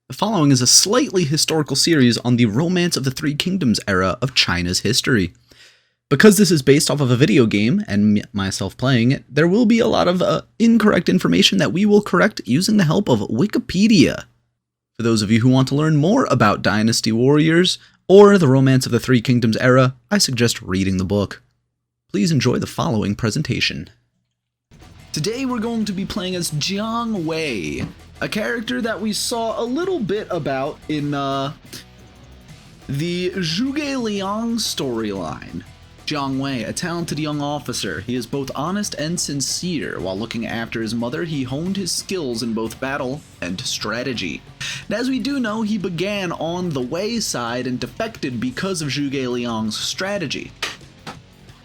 The following is a slightly historical series on the Romance of the Three Kingdoms era of China's history. Because this is based off of a video game, and myself playing it, there will be a lot of incorrect information that we will correct using the help of Wikipedia. For those of you who want to learn more about Dynasty Warriors, or the Romance of the Three Kingdoms era, I suggest reading the book. Please enjoy the following presentation. Today we're going to be playing as Jiang Wei, a character that we saw a little bit about in the Zhuge Liang storyline. Jiang Wei, a talented young officer, he is both honest and sincere. While looking after his mother, he honed his skills in both battle and strategy. And as we do know, he began on the Wei side and defected because of Zhuge Liang's strategy.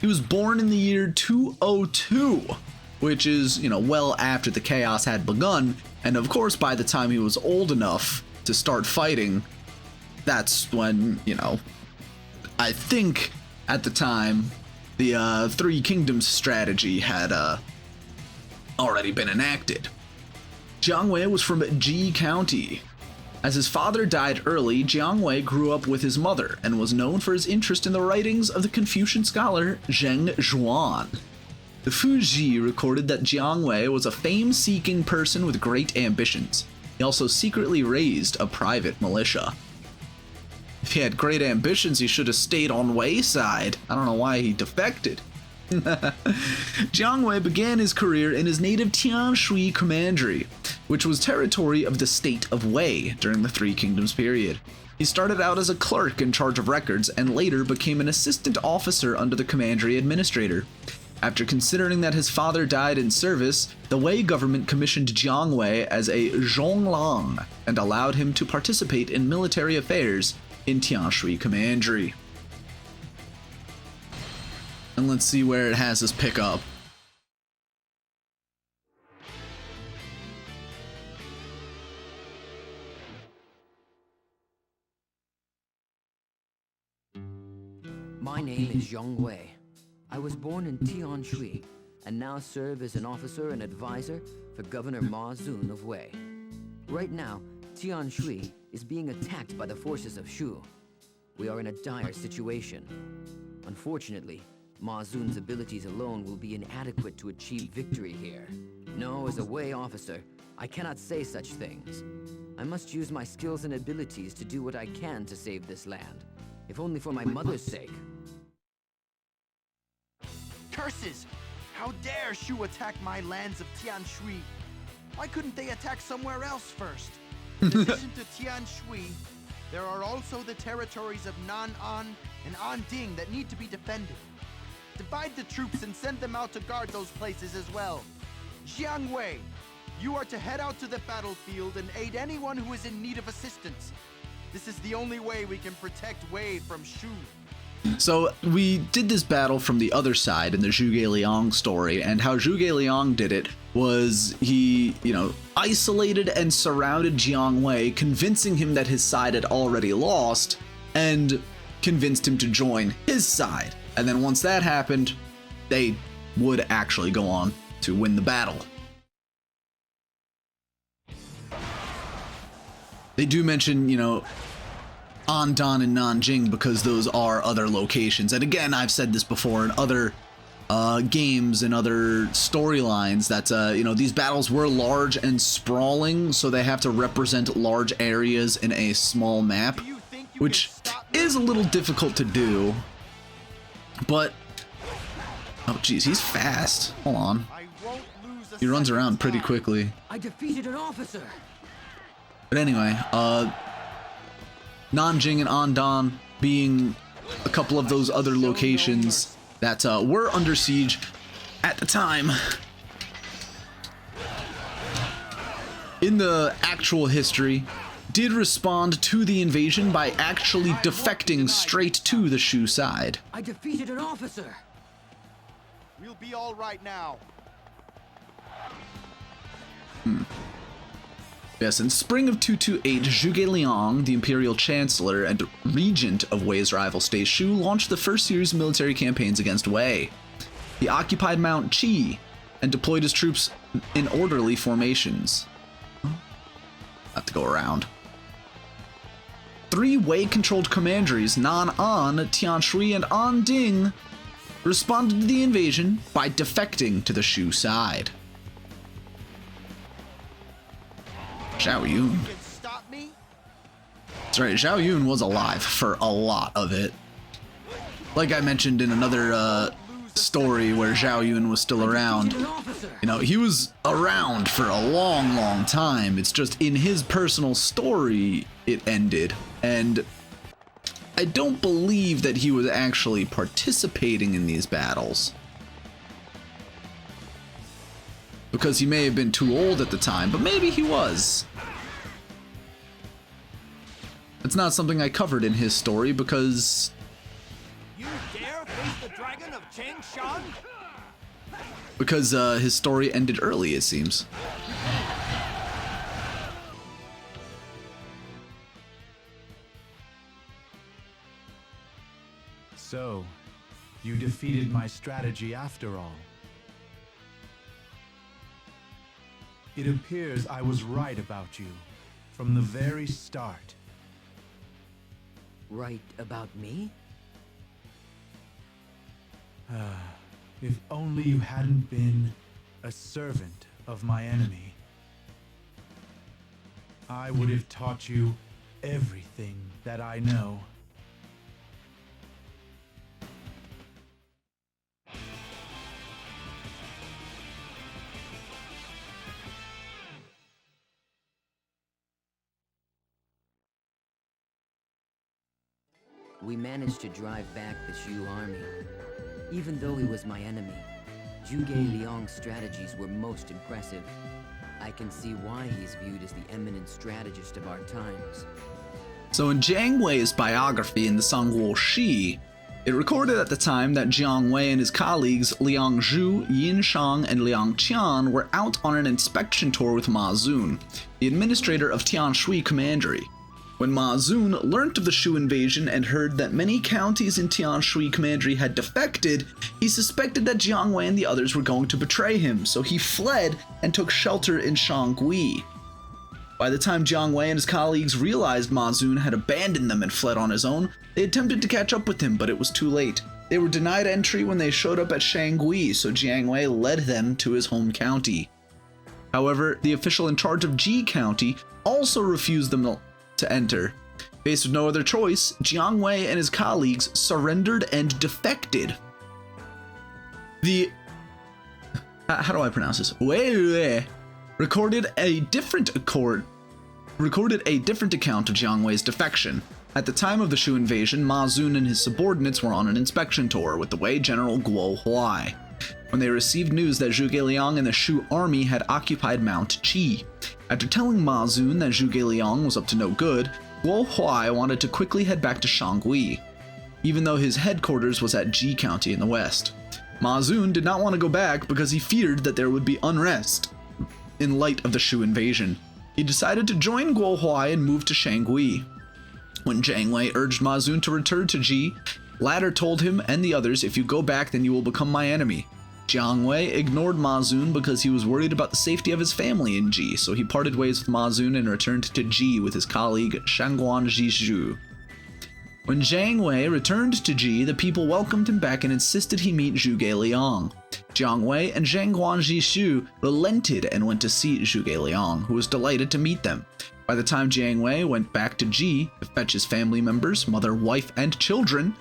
He was born in the year 202. Which is, well after the chaos had begun, and of course by the time he was old enough to start fighting, that's when, I think at the time the Three Kingdoms strategy had already been enacted. Jiang Wei was from Ji County. As his father died early, Jiang Wei grew up with his mother and was known for his interest in the writings of the Confucian scholar Zheng Zhuan. The Fuji recorded that Jiang Wei was a fame-seeking person with great ambitions. He also secretly raised a private militia. If he had great ambitions, he should have stayed on Wei's side. I don't know why he defected. Jiang Wei began his career in his native Tianshui commandery, which was territory of the state of Wei during the Three Kingdoms period. He started out as a clerk in charge of records and later became an assistant officer under the commandery administrator. After considering that his father died in service, the Wei government commissioned Jiang Wei as a zhonglang and allowed him to participate in military affairs in Tianshui commandery. And let's see where it has us pick up. My name is Jiang Wei. I was born in Tianshui and now serve as an officer and advisor for Governor Ma Zun of Wei. Right now, Tianshui is being attacked by the forces of Shu. We are in a dire situation. Unfortunately, Ma Zun's abilities alone will be inadequate to achieve victory here. No, as a Wei officer, I cannot say such things. I must use my skills and abilities to do what I can to save this land, if only for my mother's sake. Curses! How dare Shu attack my lands of Tianshui? Why couldn't they attack somewhere else first? In addition to Tianshui, there are also the territories of Nan'an and Anding that need to be defended. Divide the troops and send them out to guard those places as well. Jiang Wei, you are to head out to the battlefield and aid anyone who is in need of assistance. This is the only way we can protect Wei from Shu. So we did this battle from the other side in the Zhuge Liang story, and how Zhuge Liang did it was he, isolated and surrounded Jiang Wei, convincing him that his side had already lost, and convinced him to join his side. And then once that happened, they would actually go on to win the battle. They do mention, Andan and Nanjing because those are other locations. And again, I've said this before in other games and other storylines that, these battles were large and sprawling, so they have to represent large areas in a small map, which is a little difficult to do. But, oh geez, he's fast. Hold on. He runs around pretty quickly. I defeated an officer! But anyway, Nanjing and Andan being a couple of those other locations that were under siege at the time. In the actual history, did respond to the invasion by actually defecting straight to the Shu side. I defeated an officer! We'll be all right now. Yes, in spring of 228, Zhuge Liang, the imperial chancellor and regent of Wei's rival state Shu, launched the first series of military campaigns against Wei. He occupied Mount Qi and deployed his troops in orderly formations. Have to go around. 3 Wei-controlled commanderies, Nan-An, Tianshui, and Anding, responded to the invasion by defecting to the Shu side. Zhao Yun. You can stop me? That's right, Zhao Yun was alive for a lot of it. Like I mentioned in another story where Zhao Yun was still around, you know, he was around for a long, long time. It's just in his personal story it ended, and I don't believe that he was actually participating in these battles, because he may have been too old at the time, but maybe he was. It's not something I covered in his story because You dare face the dragon of Changshan? his story ended early, it seems. So, you defeated my strategy after all. It appears I was right about you from the very start. Right about me? If only you hadn't been a servant of my enemy, I would have taught you everything that I know. We managed to drive back the Shu army. Even though he was my enemy, Zhuge Liang's strategies were most impressive. I can see why he's viewed as the eminent strategist of our times. So in Jiang Wei's biography in the Songguo Shi, it recorded at the time that Jiang Wei and his colleagues Liang Zhu, Yin Shang, and Liang Qian were out on an inspection tour with Ma Zun, the administrator of Tianshui Commandery. When Ma Zun learnt of the Shu invasion and heard that many counties in Tianshui Commandery had defected, he suspected that Jiang Wei and the others were going to betray him, so he fled and took shelter in Shangui. By the time Jiang Wei and his colleagues realized Ma Zun had abandoned them and fled on his own, they attempted to catch up with him, but it was too late. They were denied entry when they showed up at Shangui, so Jiang Wei led them to his home county. However, the official in charge of Ji County also refused them to enter. Faced with no other choice, Jiang Wei and his colleagues surrendered and defected. How do I pronounce this? Wei recorded a different account of Jiang Wei's defection. At the time of the Shu invasion, Ma Zun and his subordinates were on an inspection tour with the Wei general Guo Huai, when they received news that Zhuge Liang and the Shu army had occupied Mount Qi. After telling Ma Zun that Zhuge Liang was up to no good, Guo Huai wanted to quickly head back to Shangui, even though his headquarters was at Ji County in the west. Ma Zun did not want to go back because he feared that there would be unrest in light of the Shu invasion. He decided to join Guo Huai and move to Shangui. When Jiang Wei urged Ma Zun to return to Ji, latter told him and the others, "If you go back, then you will become my enemy." Jiang Wei ignored Ma Zun because he was worried about the safety of his family in Ji, so he parted ways with Ma Zun and returned to Ji with his colleague Shangguan Jizhu. When Jiang Wei returned to Ji, the people welcomed him back and insisted he meet Zhuge Liang. Jiang Wei and Shangguan Jizhu relented and went to see Zhuge Liang, who was delighted to meet them. By the time Jiang Wei went back to Ji to fetch his family members, mother, wife, and children,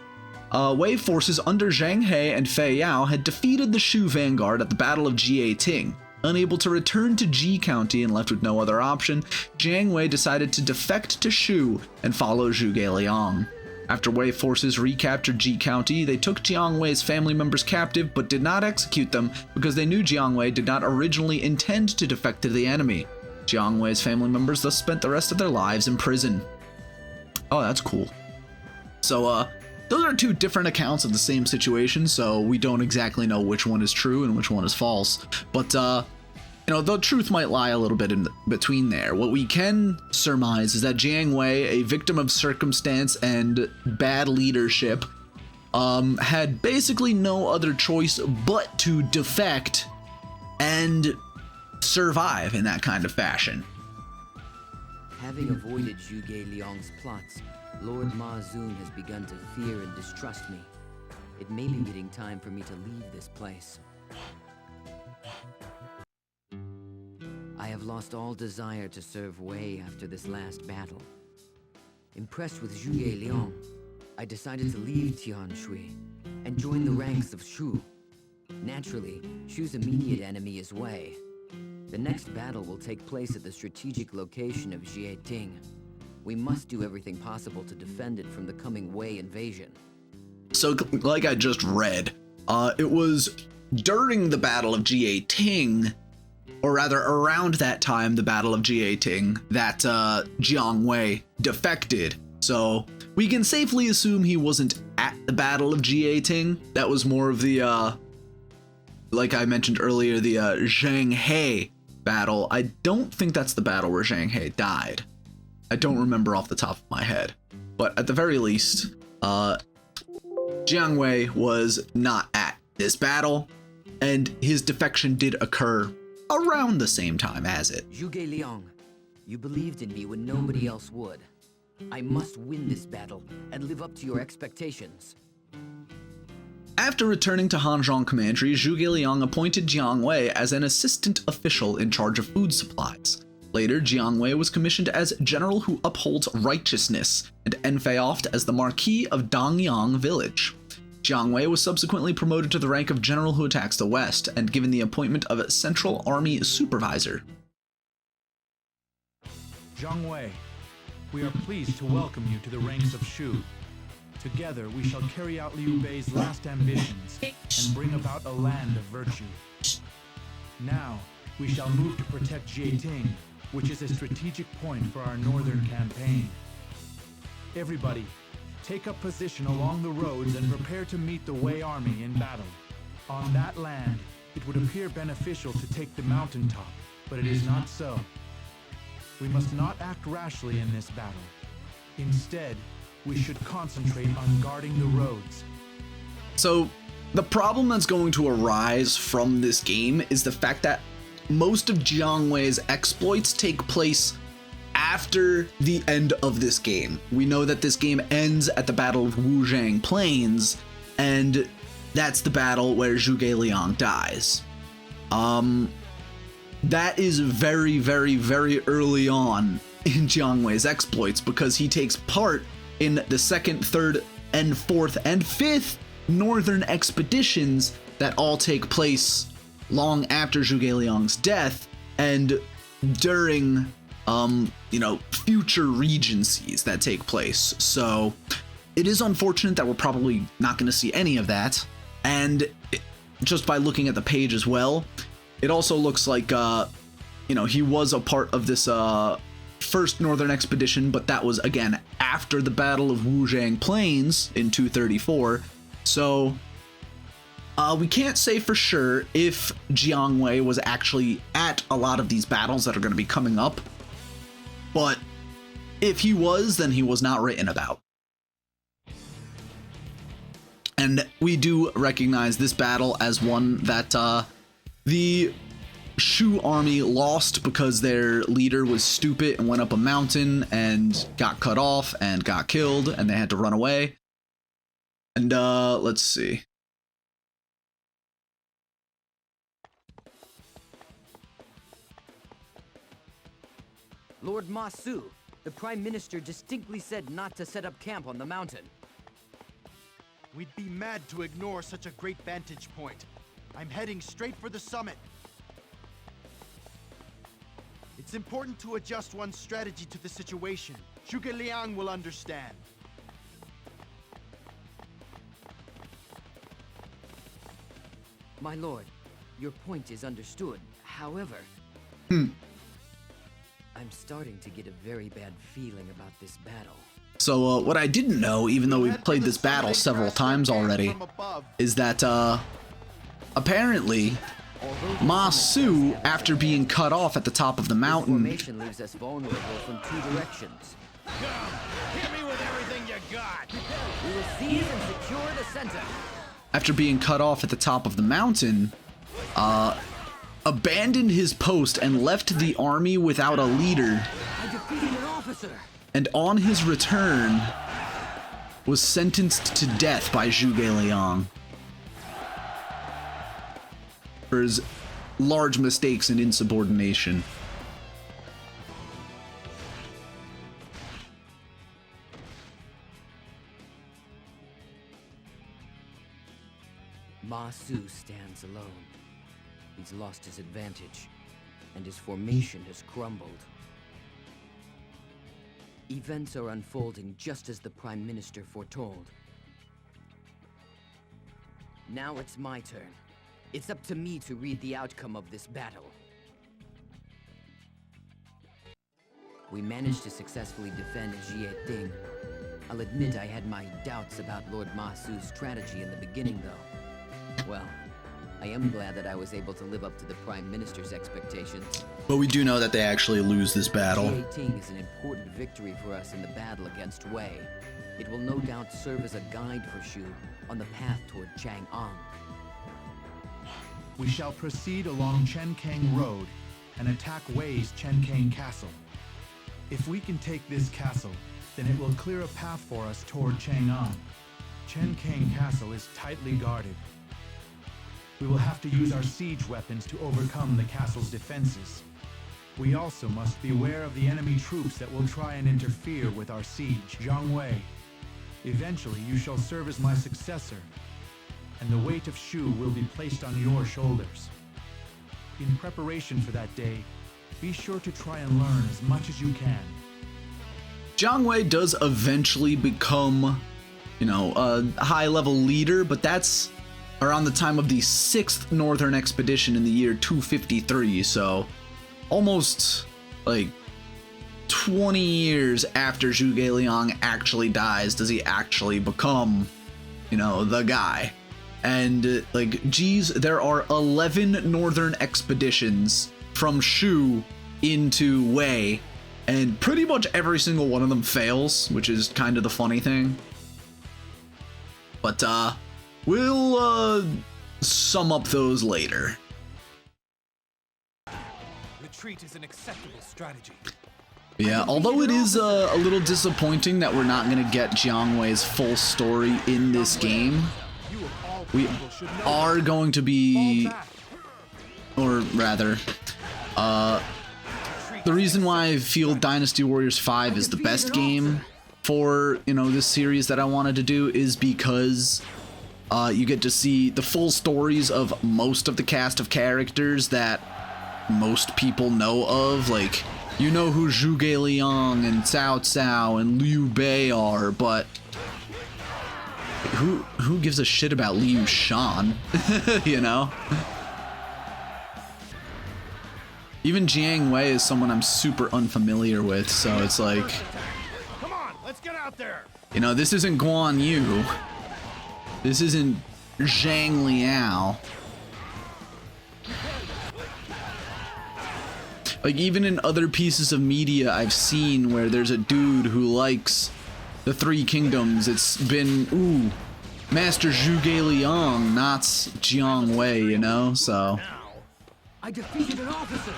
Wei forces under Zhang He and Fei Yao had defeated the Shu vanguard at the Battle of Jieting. Unable to return to Ji County and left with no other option, Jiang Wei decided to defect to Shu and follow Zhuge Liang. After Wei forces recaptured Ji County, they took Jiang Wei's family members captive but did not execute them because they knew Jiang Wei did not originally intend to defect to the enemy. Jiang Wei's family members thus spent the rest of their lives in prison. Oh, that's cool. So, those are two different accounts of the same situation, so we don't exactly know which one is true and which one is false. But, you know, the truth might lie a little bit in between there. What we can surmise is that Jiang Wei, a victim of circumstance and bad leadership, had basically no other choice but to defect and survive in that kind of fashion. Having avoided Zhuge Liang's plots, Lord Ma Xun has begun to fear and distrust me. It may be getting time for me to leave this place. I have lost all desire to serve Wei after this last battle. Impressed with Zhuge Liang, I decided to leave Tianshui and join the ranks of Shu. Naturally, Shu's immediate enemy is Wei. The next battle will take place at the strategic location of Jieting. We must do everything possible to defend it from the coming Wei invasion. So, like I just read, it was during the Battle of Jieting, or rather around that time, the Battle of Jieting, that Jiang Wei defected. So we can safely assume he wasn't at the Battle of Jieting. That was more of the, like I mentioned earlier, the Zhang He battle. I don't think that's the battle where Zhang He died. I don't remember off the top of my head. But at the very least, Jiang Wei was not at this battle, and his defection did occur around the same time as it. Zhuge Liang, you believed in me when nobody else would. I must win this battle and live up to your expectations. After returning to Hanzhong Commandery, Zhuge Liang appointed Jiang Wei as an assistant official in charge of food supplies. Later, Jiang Wei was commissioned as general who upholds righteousness, and enfeoffed as the Marquis of Dangyang Village. Jiang Wei was subsequently promoted to the rank of general who attacks the west, and given the appointment of Central Army Supervisor. Jiang Wei, we are pleased to welcome you to the ranks of Shu. Together, we shall carry out Liu Bei's last ambitions and bring about a land of virtue. Now, we shall move to protect Jieting, which is a strategic point for our northern campaign. Everybody, take up position along the roads and prepare to meet the Wei army in battle. On that land, it would appear beneficial to take the mountaintop, but it is not so. We must not act rashly in this battle. Instead, we should concentrate on guarding the roads. So, the problem that's going to arise from this game is the fact that most of Jiang Wei's exploits take place after the end of this game. We know that this game ends at the Battle of Wuzhang Plains, and that's the battle where Zhuge Liang dies. That is very, very, very early on in Jiang Wei's exploits, because he takes part in the 2nd, 3rd, and 4th, and 5th northern expeditions that all take place long after Zhuge Liang's death and during, future regencies that take place. So it is unfortunate that we're probably not going to see any of that. And just by looking at the page as well, it also looks like, he was a part of this, first northern expedition, but that was again after the Battle of Wuzhang Plains in 234. So we can't say for sure if Jiang Wei was actually at a lot of these battles that are going to be coming up, but if he was, then he was not written about. And we do recognize this battle as one that the Shu army lost because their leader was stupid and went up a mountain and got cut off and got killed, and they had to run away. And let's see. Lord Ma Su, the Prime Minister distinctly said not to set up camp on the mountain. We'd be mad to ignore such a great vantage point. I'm heading straight for the summit. It's important to adjust one's strategy to the situation. Zhuge Liang will understand. My lord, your point is understood. However, I'm starting to get a very bad feeling about this battle. So what I didn't know, even though we've played this battle several times already, is that apparently Ma Su, after being cut off at the top of the mountain, Formation leaves us vulnerable from 2 directions. Hit me with everything you got! We will seize and secure the center. after being cut off at the top of the mountain, abandoned his post and left the army without a leader. I defeated an officer! and on his return was sentenced to death by Zhuge Liang for his large mistakes and insubordination. Ma Su stands alone. He's lost his advantage, and his formation has crumbled. Events are unfolding just as the Prime Minister foretold. Now it's my turn. It's up to me to read the outcome of this battle. We managed to successfully defend Jian. I'll admit I had my doubts about Lord Ma Su's strategy in the beginning, though. Well, I am glad that I was able to live up to the Prime Minister's expectations. But we do know that they actually lose this battle. Jian is an important victory for us in the battle against Wei. It will no doubt serve as a guide for Shu on the path toward Chang'an. We shall proceed along Chenkang Road and attack Wei's Chenkang Castle. If we can take this castle, then it will clear a path for us toward Chang'an. Chenkang Castle is tightly guarded. We will have to use our siege weapons to overcome the castle's defenses. We also must beware of the enemy troops that will try and interfere with our siege. Jiang Wei, eventually you shall serve as my successor, and the weight of Shu will be placed on your shoulders. In preparation for that day, be sure to try and learn as much as you can. Jiang Wei does eventually become, a high-level leader, but that's around the time of the 6th Northern Expedition in the year 253, so almost, 20 years after Zhuge Liang actually dies does he actually become, the guy. And, geez, there are 11 Northern Expeditions from Shu into Wei, and pretty much every single one of them fails, which is kind of the funny thing. But, we'll, sum up those later. Retreat is an acceptable strategy. Yeah, although it is a little disappointing that we're not going to get Jiang Wei's full story in this game, we are going to be, or rather, the reason why I feel Dynasty Warriors 5 is the best game for, this series that I wanted to do is because you get to see the full stories of most of the cast of characters that most people know of. Like, you know who Zhuge Liang and Cao Cao and Liu Bei are, but who gives a shit about Liu Shan? Even Jiang Wei is someone I'm super unfamiliar with, so it's like, Come on, let's get out there. this isn't Guan Yu. This isn't Zhang Liao. Even in other pieces of media I've seen where there's a dude who likes the Three Kingdoms, it's been, Master Zhuge Liang, not Jiang Wei, so. I defeated an officer!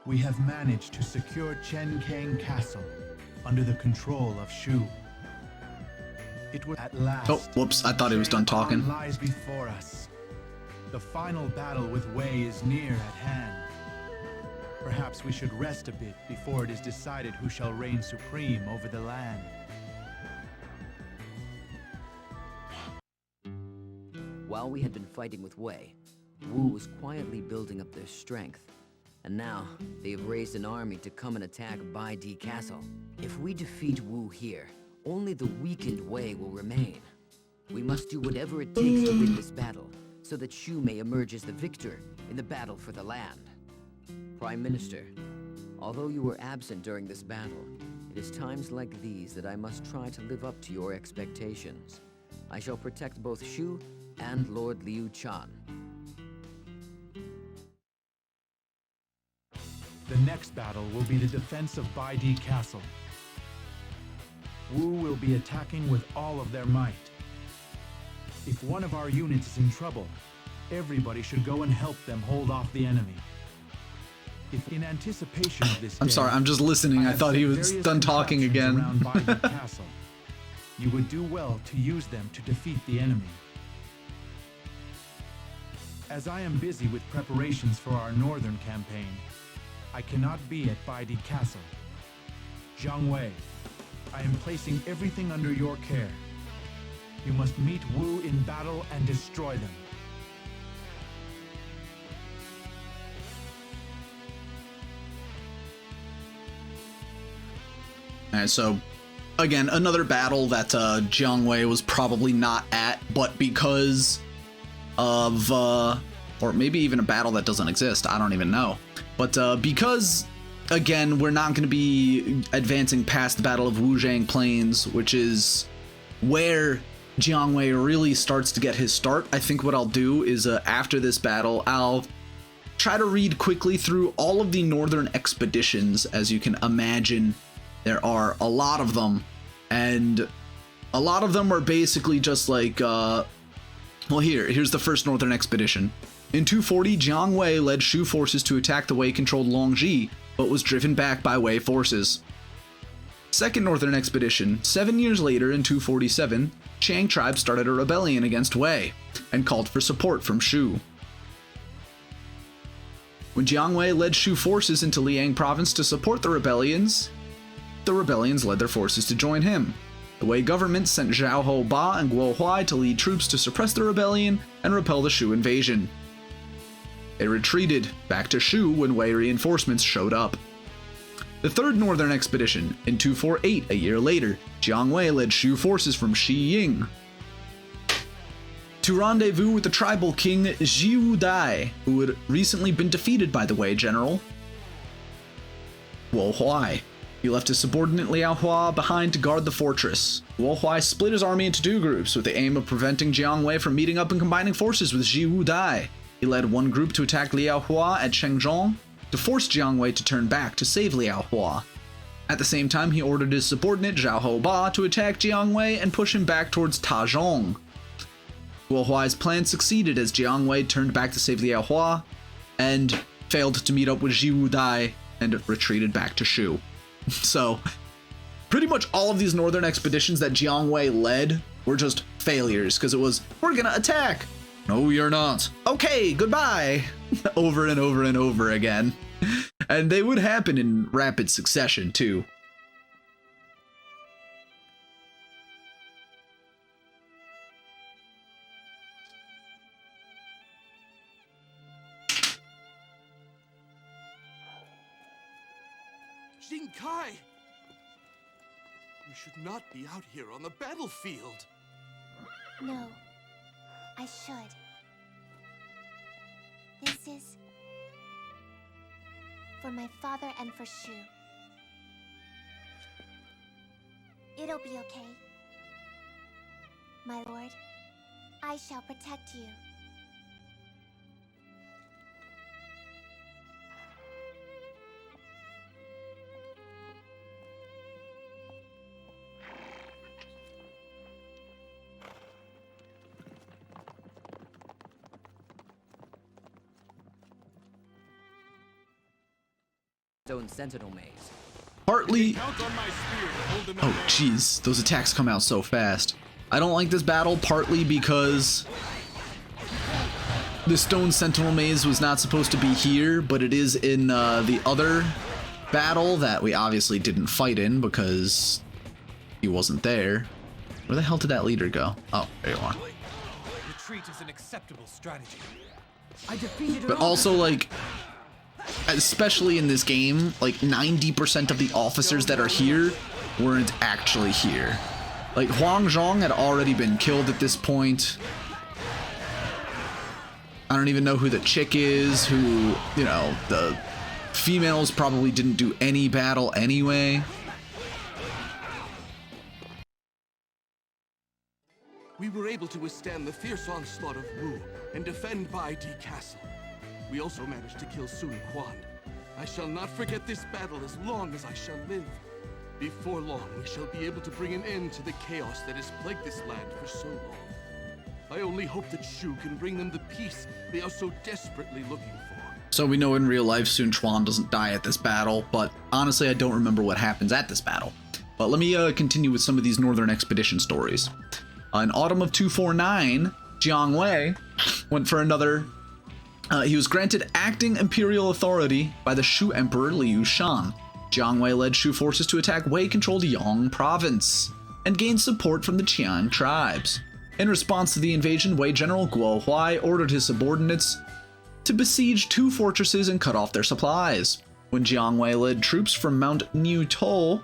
We have managed to secure Chenkang Castle under the control of Shu. It was at last. Oh, whoops, I thought he was done talking. Lies before us. The final battle with Wei is near at hand. Perhaps we should rest a bit before it is decided who shall reign supreme over the land. While we had been fighting with Wei, Wu was quietly building up their strength. And now, they have raised an army to come and attack Baidi Castle. If we defeat Wu here, only the weakened Wei will remain. We must do whatever it takes to win this battle, so that Shu may emerge as the victor in the battle for the land. Prime Minister, although you were absent during this battle, it is times like these that I must try to live up to your expectations. I shall protect both Shu and Lord Liu Chan. The next battle will be the defense of Baidi Castle. Wu will be attacking with all of their might. If one of our units is in trouble, everybody should go and help them hold off the enemy. If in anticipation of this I'm day, sorry, I'm just listening. I have thought he set was various done talking contraptions again. around Baidu Castle. You would do well to use them to defeat the enemy. As I am busy with preparations for our northern campaign, I cannot be at Baidu Castle. Jiang Wei, I am placing everything under your care. You must meet Wu in battle and destroy them. Alright, so again, another battle that Jiang Wei was probably not at, but because of, or maybe even a battle that doesn't exist, I don't even know. But because, again, we're not going to be advancing past the Battle of Wujiang Plains, which is where Jiang Wei really starts to get his start, I think what I'll do is after this battle, I'll try to read quickly through all of the northern expeditions. As you can imagine, there are a lot of them, and a lot of them are basically just like, well, here's the first northern expedition. In 240, Jiang Wei led Shu forces to attack the Wei-controlled Longji, but was driven back by Wei forces. Second northern expedition, 7 years later in 247, Qiang tribe started a rebellion against Wei, and called for support from Shu. When Jiang Wei led Shu forces into Liang province to support the rebellions led their forces to join him. The Wei government sent Zhao Ho Ba and Guo Huai to lead troops to suppress the rebellion and repel the Shu invasion. They retreated back to Shu when Wei reinforcements showed up. The third northern expedition, in 248, a year later, Jiang Wei led Shu forces from Xiying to rendezvous with the tribal king Zhiwu Dai, who had recently been defeated by the Wei general Guo Huai. He left his subordinate Liao Hua behind to guard the fortress. Guo Huai split his army into two groups with the aim of preventing Jiang Wei from meeting up and combining forces with Zhiwu Dai. He led one group to attack Liao Hua at Chengzhong to force Jiang Wei to turn back to save Liao Hua. At the same time, he ordered his subordinate Zhao Ho Ba to attack Jiang Wei and push him back towards Tazhong. Guo Huai's plan succeeded as Jiang Wei turned back to save Liao Hua and failed to meet up with Zhiwu Dai and retreated back to Shu. So, pretty much all of these northern expeditions that Jiang Wei led were just failures, because it was, we're gonna attack! No, you're not. Okay, goodbye! Over and over and over again. And they would happen in rapid succession, too. Jing Kai! You should not be out here on the battlefield. No, I should. This is for my father and for Shu. It'll be okay. My lord, I shall protect you. Stone Sentinel Maze. Partly... Count on my spear to hold them Oh, at bay. jeez, those attacks come out so fast. I don't like this battle, partly because the Stone Sentinel Maze was not supposed to be here, but it is in the other battle that we obviously didn't fight in because he wasn't there. Where the hell did that leader go? Oh, there you are. Retreat is an acceptable strategy. I defeated her. But also, like, especially in this game, like 90% of the officers that are here weren't actually here. Like, Huang Zhong had already been killed at this point. I don't even know who the chick is, who, you know, the females probably didn't do any battle anyway. We were able to withstand the fierce onslaught of Wu and defend Baidu Castle. We also managed to kill Sun Quan. I shall not forget this battle as long as I shall live. Before long, we shall be able to bring an end to the chaos that has plagued this land for so long. I only hope that Shu can bring them the peace they are so desperately looking for. So we know in real life Sun Quan doesn't die at this battle, but honestly I don't remember what happens at this battle. But let me continue with some of these Northern Expedition stories. In autumn of 249, Jiang Wei went for another. He was granted acting imperial authority by the Shu Emperor Liu Shan. Jiang Wei led Shu forces to attack Wei-controlled Yang province and gained support from the Qian tribes. In response to the invasion, Wei General Guo Huai ordered his subordinates to besiege 2 fortresses and cut off their supplies. When Jiang Wei led troops from Mount Niutou,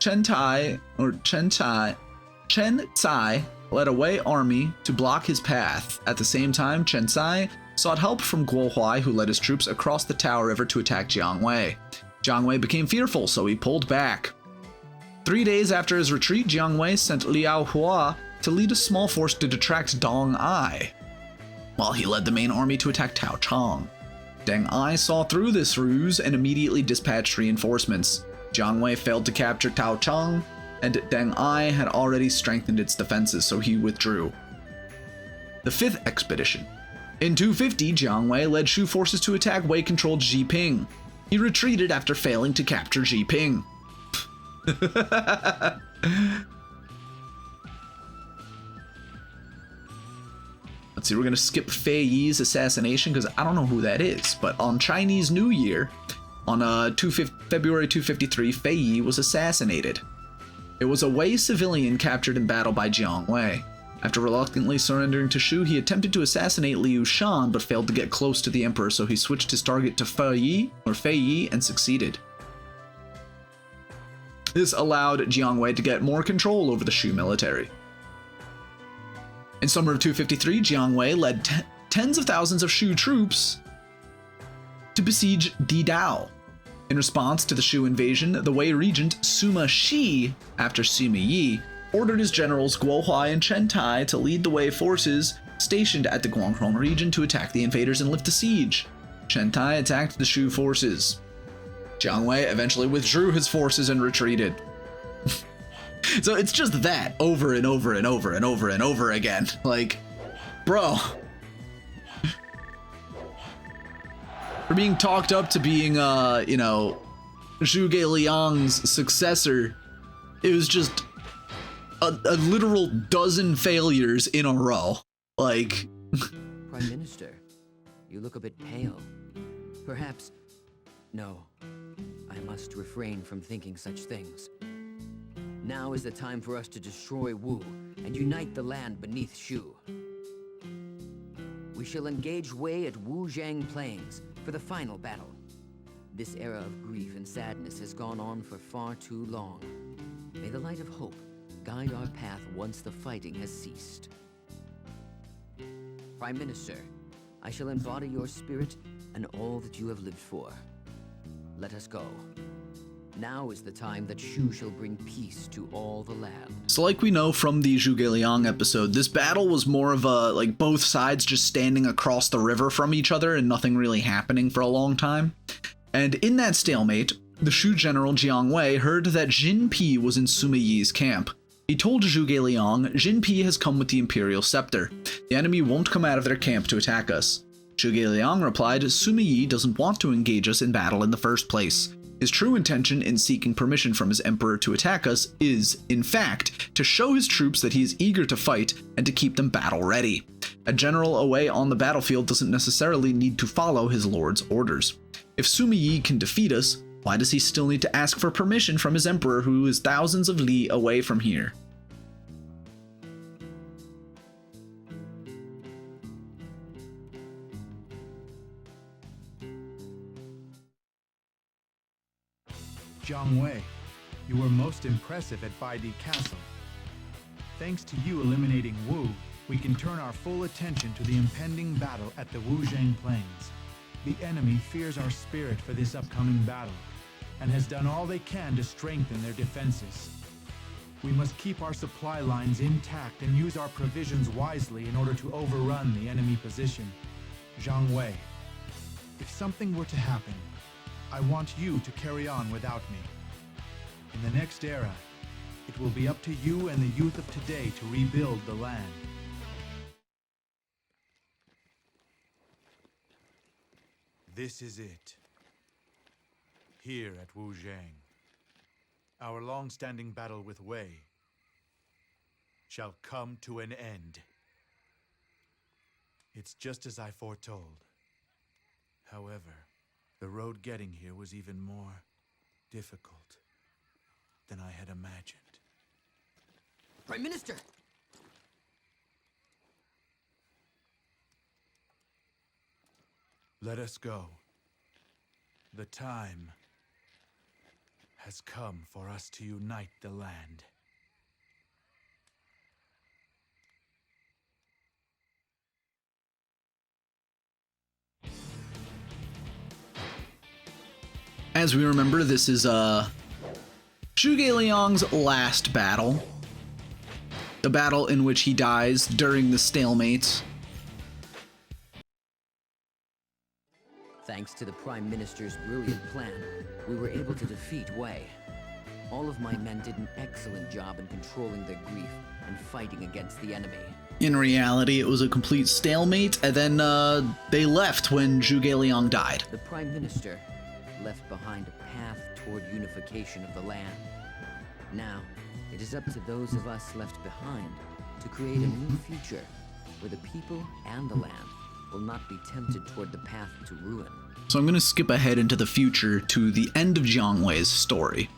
Chen Cai led a Wei army to block his path. At the same time, Chen Cai sought help from Guo Huai, who led his troops across the Tao River to attack Jiang Wei. Jiang Wei became fearful, so he pulled back. 3 days after his retreat, Jiang Wei sent Liao Hua to lead a small force to detract Dong Ai, while he led the main army to attack Tao Chang. Deng Ai saw through this ruse and immediately dispatched reinforcements. Jiang Wei failed to capture Tao Chang, and Deng Ai had already strengthened its defenses, so he withdrew. The 5th expedition. In 250, Jiang Wei led Shu forces to attack Wei-controlled Jiping. He retreated after failing to capture Jiping. Let's see, we're gonna skip Fei Yi's assassination because I don't know who that is, but on Chinese New Year, on February 253, Fei Yi was assassinated. It was a Wei civilian captured in battle by Jiang Wei. After reluctantly surrendering to Shu, he attempted to assassinate Liu Shan, but failed to get close to the emperor, so he switched his target to Fei Yi and succeeded. This allowed Jiang Wei to get more control over the Shu military. In summer of 253, Jiang Wei led tens of thousands of Shu troops to besiege Didao. In response to the Shu invasion, the Wei regent Sima Shi, after Sima Yi, ordered his generals Guo Huai and Chen Tai to lead the Wei forces stationed at the Guangdong region to attack the invaders and lift the siege. Chen Tai attacked the Shu forces. Jiang Wei eventually withdrew his forces and retreated. So it's just that over and over and over and over and over again. Like, bro. For being talked up to being, Zhuge Liang's successor, it was just a literal dozen failures in a row. Like... Prime Minister, you look a bit pale. Perhaps... No, I must refrain from thinking such things. Now is the time for us to destroy Wu and unite the land beneath Shu. We shall engage Wei at Wujiang Plains for the final battle. This era of grief and sadness has gone on for far too long. May the light of hope guide our path once the fighting has ceased. Prime Minister, I shall embody your spirit and all that you have lived for. Let us go. Now is the time that Shu shall bring peace to all the land. So like we know from the Zhuge Liang episode, this battle was more of a, like, both sides just standing across the river from each other and nothing really happening for a long time. And in that stalemate, the Shu general Jiang Wei heard that Jin Pi was in Sima Yi's camp. He told Zhuge Liang, Jin Pi has come with the imperial scepter. The enemy won't come out of their camp to attack us. Zhuge Liang replied, Sima Yi doesn't want to engage us in battle in the first place. His true intention in seeking permission from his emperor to attack us is, in fact, to show his troops that he is eager to fight and to keep them battle ready. A general away on the battlefield doesn't necessarily need to follow his lord's orders. If Sima Yi can defeat us, why does he still need to ask for permission from his emperor who is thousands of li away from here? Jiang Wei, you were most impressive at Baidi Castle. Thanks to you eliminating Wu, we can turn our full attention to the impending battle at the Wujiang Plains. The enemy fears our spirit for this upcoming battle, and has done all they can to strengthen their defenses. We must keep our supply lines intact and use our provisions wisely in order to overrun the enemy position. Jiang Wei, if something were to happen, I want you to carry on without me. In the next era, it will be up to you and the youth of today to rebuild the land. This is it. Here at Wujiang, our long-standing battle with Wei shall come to an end. It's just as I foretold. However, the road getting here was even more difficult than I had imagined. Prime Minister! Let us go. The time has come for us to unite the land. As we remember, this is Zhuge Liang's last battle. The battle in which he dies during the stalemate. Thanks to the Prime Minister's brilliant plan, we were able to defeat Wei. All of my men did an excellent job in controlling their grief and fighting against the enemy. In reality, it was a complete stalemate, and then they left when Zhuge Liang died. The Prime Minister left behind a path toward unification of the land. Now, it is up to those of us left behind to create a new future where the people and the land will not be tempted toward the path to ruin. So I'm going to skip ahead into the future to the end of Jiang Wei's story.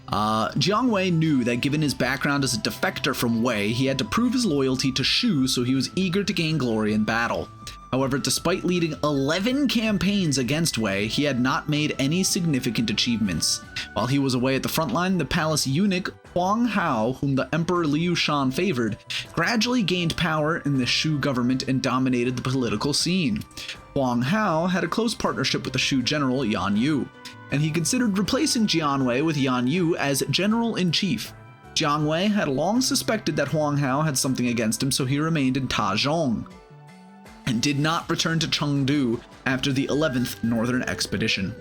Jiang Wei knew that given his background as a defector from Wei, he had to prove his loyalty to Shu, so he was eager to gain glory in battle. However, despite leading 11 campaigns against Wei, he had not made any significant achievements. While he was away at the front line, the palace eunuch Huang Hao, whom the Emperor Liu Shan favored, gradually gained power in the Shu government and dominated the political scene. Huang Hao had a close partnership with the Shu general Guan Yu, and he considered replacing Jian Wei with Guan Yu as general-in-chief. Jiang Wei had long suspected that Huang Hao had something against him, so he remained in Tazhong and did not return to Chengdu after the 11th Northern Expedition.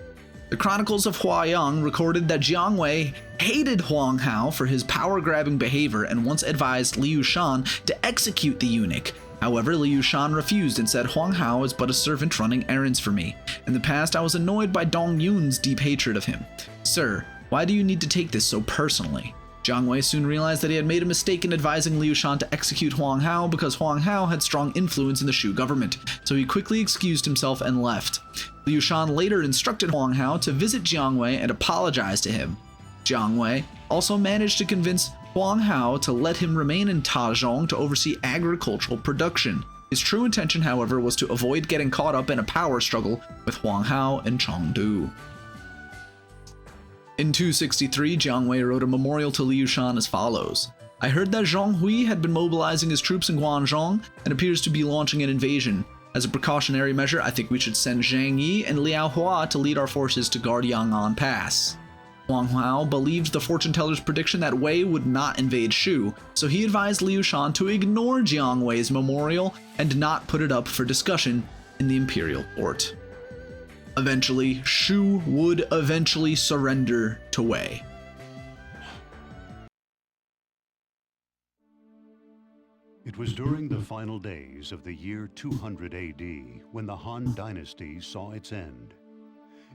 The Chronicles of Huayang recorded that Jiang Wei hated Huang Hao for his power-grabbing behavior and once advised Liu Shan to execute the eunuch. However, Liu Shan refused and said, "Huang Hao is but a servant running errands for me. In the past, I was annoyed by Dong Yun's deep hatred of him. Sir, why do you need to take this so personally?" Jiang Wei soon realized that he had made a mistake in advising Liu Shan to execute Huang Hao because Huang Hao had strong influence in the Shu government, so he quickly excused himself and left. Liu Shan later instructed Huang Hao to visit Jiang Wei and apologize to him. Jiang Wei also managed to convince Huang Hao to let him remain in Tazhong to oversee agricultural production. His true intention, however, was to avoid getting caught up in a power struggle with Huang Hao and Chengdu. In 263, Jiang Wei wrote a memorial to Liu Shan as follows. "I heard that Zhang Hui had been mobilizing his troops in Guangzhong and appears to be launching an invasion. As a precautionary measure, I think we should send Zhang Yi and Liao Hua to lead our forces to guard Yang'an Pass." Huang Hao believed the fortune teller's prediction that Wei would not invade Shu, so he advised Liu Shan to ignore Jiang Wei's memorial and not put it up for discussion in the imperial court. Eventually, Shu would eventually surrender to Wei. It was during the final days of the year 200 AD when the Han Dynasty saw its end.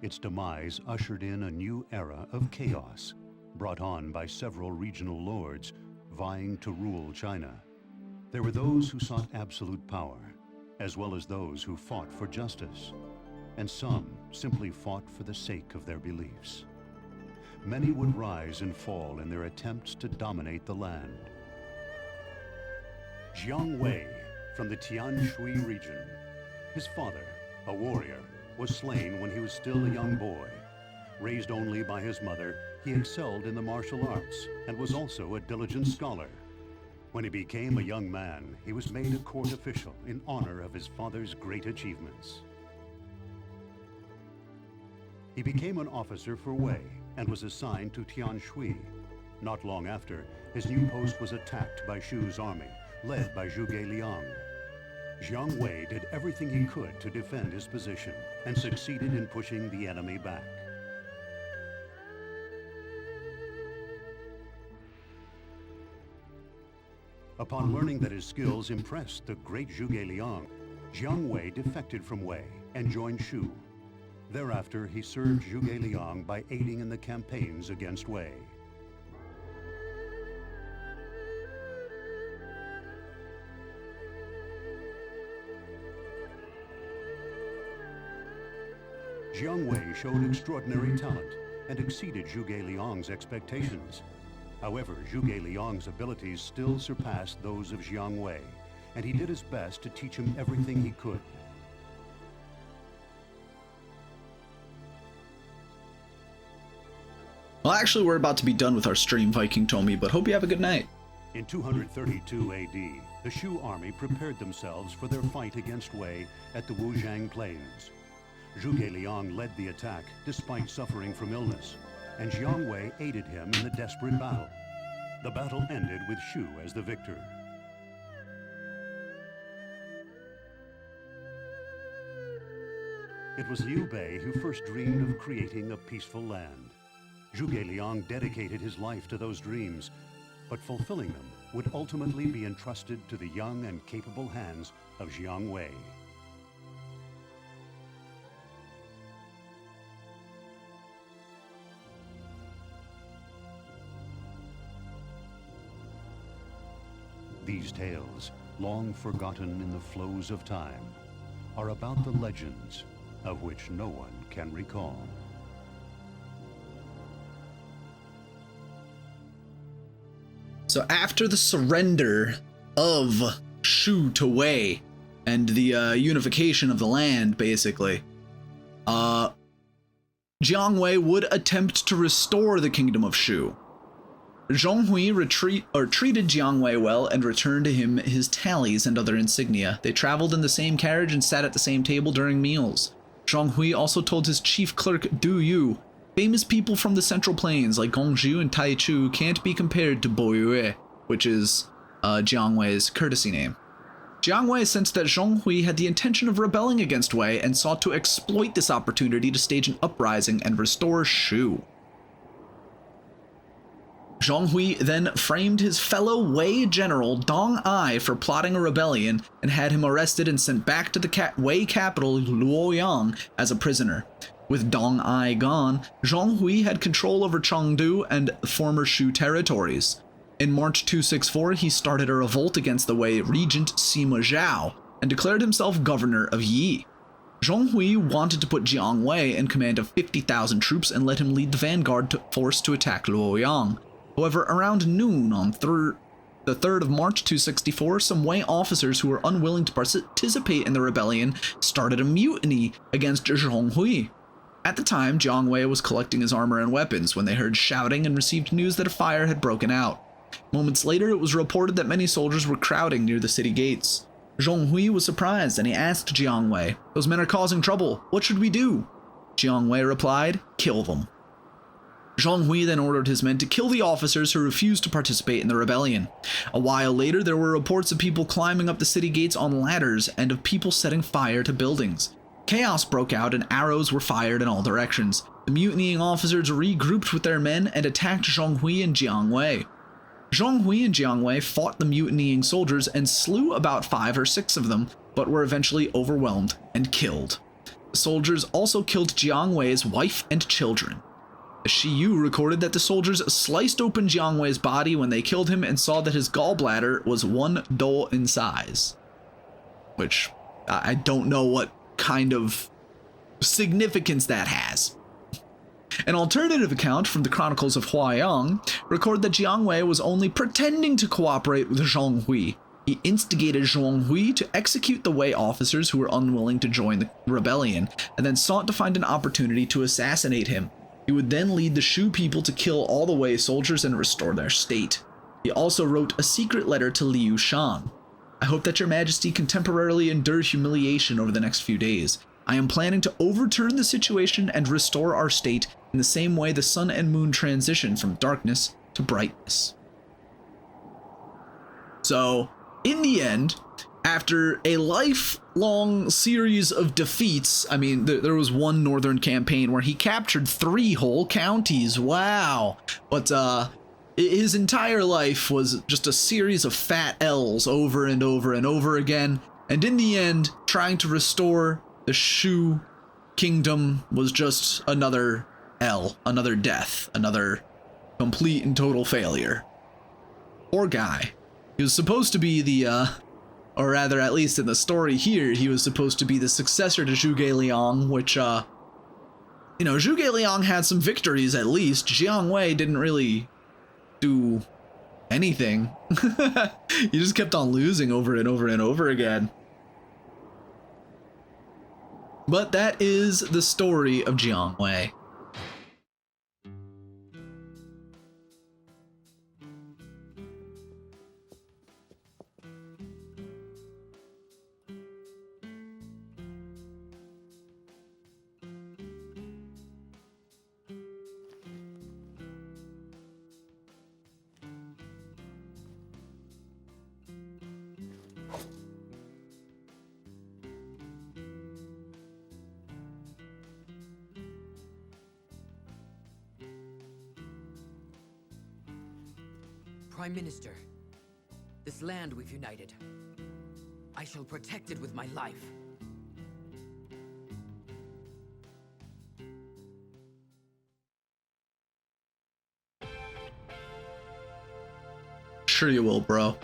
Its demise ushered in a new era of chaos, brought on by several regional lords vying to rule China. There were those who sought absolute power, as well as those who fought for justice, and some simply fought for the sake of their beliefs. Many would rise and fall in their attempts to dominate the land. Jiang Wei from the Tianshui region. His father, a warrior, was slain when he was still a young boy. Raised only by his mother, he excelled in the martial arts and was also a diligent scholar. When he became a young man, he was made a court official in honor of his father's great achievements. He became an officer for Wei and was assigned to Tianshui. Not long after, his new post was attacked by Shu's army, led by Zhuge Liang. Jiang Wei did everything he could to defend his position and succeeded in pushing the enemy back. Upon learning that his skills impressed the great Zhuge Liang, Jiang Wei defected from Wei and joined Shu, Thereafter, he served Zhuge Liang by aiding in the campaigns against Wei. Jiang Wei showed extraordinary talent and exceeded Zhuge Liang's expectations. However, Zhuge Liang's abilities still surpassed those of Jiang Wei, and he did his best to teach him everything he could. Well, actually, we're about to be done with our stream, Viking Tomy, but hope you have a good night. In 232 AD, the Shu army prepared themselves for their fight against Wei at the Wujiang Plains. Zhuge Liang led the attack despite suffering from illness, and Jiang Wei aided him in the desperate battle. The battle ended with Shu as the victor. It was Liu Bei who first dreamed of creating a peaceful land. Zhuge Liang dedicated his life to those dreams, but fulfilling them would ultimately be entrusted to the young and capable hands of Jiang Wei. These tales, long forgotten in the flows of time, are about the legends of which no one can recall. So after the surrender of Shu to Wei and the unification of the land, basically, Jiang Wei would attempt to restore the kingdom of Shu. Zhong Hui treated Jiang Wei well and returned to him his tallies and other insignia. They traveled in the same carriage and sat at the same table during meals. Zhong Hui also told his chief clerk Du Yu, famous people from the Central Plains like Gongzhou and Taichu can't be compared to Bo Yue, which is Jiang Wei's courtesy name. Jiang Wei sensed that Zhong Hui had the intention of rebelling against Wei and sought to exploit this opportunity to stage an uprising and restore Shu. Zhong Hui then framed his fellow Wei general Dong Ai for plotting a rebellion and had him arrested and sent back to the Wei capital Luoyang as a prisoner. With Dong Ai gone, Zhong Hui had control over Chengdu and former Shu territories. In March 264, he started a revolt against the Wei regent Sima Zhao and declared himself governor of Yi. Zhong Hui wanted to put Jiang Wei in command of 50,000 troops and let him lead the vanguard force to attack Luoyang. However, around noon on the 3rd of March 264, some Wei officers who were unwilling to participate in the rebellion started a mutiny against Zhong Hui. At the time, Jiang Wei was collecting his armor and weapons when they heard shouting and received news that a fire had broken out. Moments later, it was reported that many soldiers were crowding near the city gates. Zhong Hui was surprised and he asked Jiang Wei, "Those men are causing trouble. What should we do?" Jiang Wei replied, "Kill them." Zhong Hui then ordered his men to kill the officers who refused to participate in the rebellion. A while later, there were reports of people climbing up the city gates on ladders and of people setting fire to buildings. Chaos broke out and arrows were fired in all directions. The mutinying officers regrouped with their men and attacked Zhong Hui and Jiang Wei. Zhong Hui and Jiang Wei fought the mutinying soldiers and slew about 5 or 6 of them, but were eventually overwhelmed and killed. The soldiers also killed Jiang Wei's wife and children. The Shiyu recorded that the soldiers sliced open Jiang Wei's body when they killed him and saw that his gallbladder was 1 do in size. Which, I don't know what kind of significance that has. An alternative account from the Chronicles of Huayang record that Jiang Wei was only pretending to cooperate with Zhong Hui. He instigated Zhong Hui to execute the Wei officers who were unwilling to join the rebellion, and then sought to find an opportunity to assassinate him. He would then lead the Shu people to kill all the Wei soldiers and restore their state. He also wrote a secret letter to Liu Shan. "I hope that your majesty can temporarily endure humiliation over the next few days. I am planning to overturn the situation and restore our state in the same way the sun and moon transition from darkness to brightness." So, in the end, after a lifelong series of defeats, I mean, there was one northern campaign where he captured 3 whole counties, wow! But his entire life was just a series of fat L's over and over and over again, and in the end, trying to restore the Shu kingdom was just another another death, another complete and total failure. Poor guy. He was supposed to be the, or rather, at least in the story here, he was supposed to be the successor to Zhuge Liang, which, you know, Zhuge Liang had some victories at least. Jiang Wei didn't really do anything. He just kept on losing over and over and over again. But that is the story of Jiang Wei. Prime Minister, this land we've united, I shall protect it with my life. Sure you will, bro.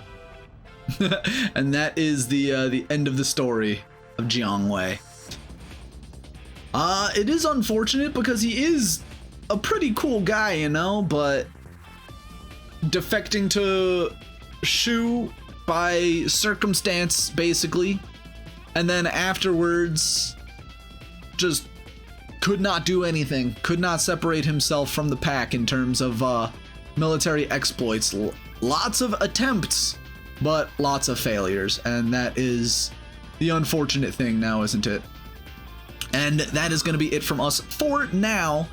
And that is the end of the story of Jiang Wei. It is unfortunate because he is a pretty cool guy, you know, but defecting to Shu by circumstance, basically, and then afterwards just could not do anything, could not separate himself from the pack in terms of military exploits. Lots of attempts, but lots of failures, and that is the unfortunate thing now, isn't it? And that is going to be it from us for now.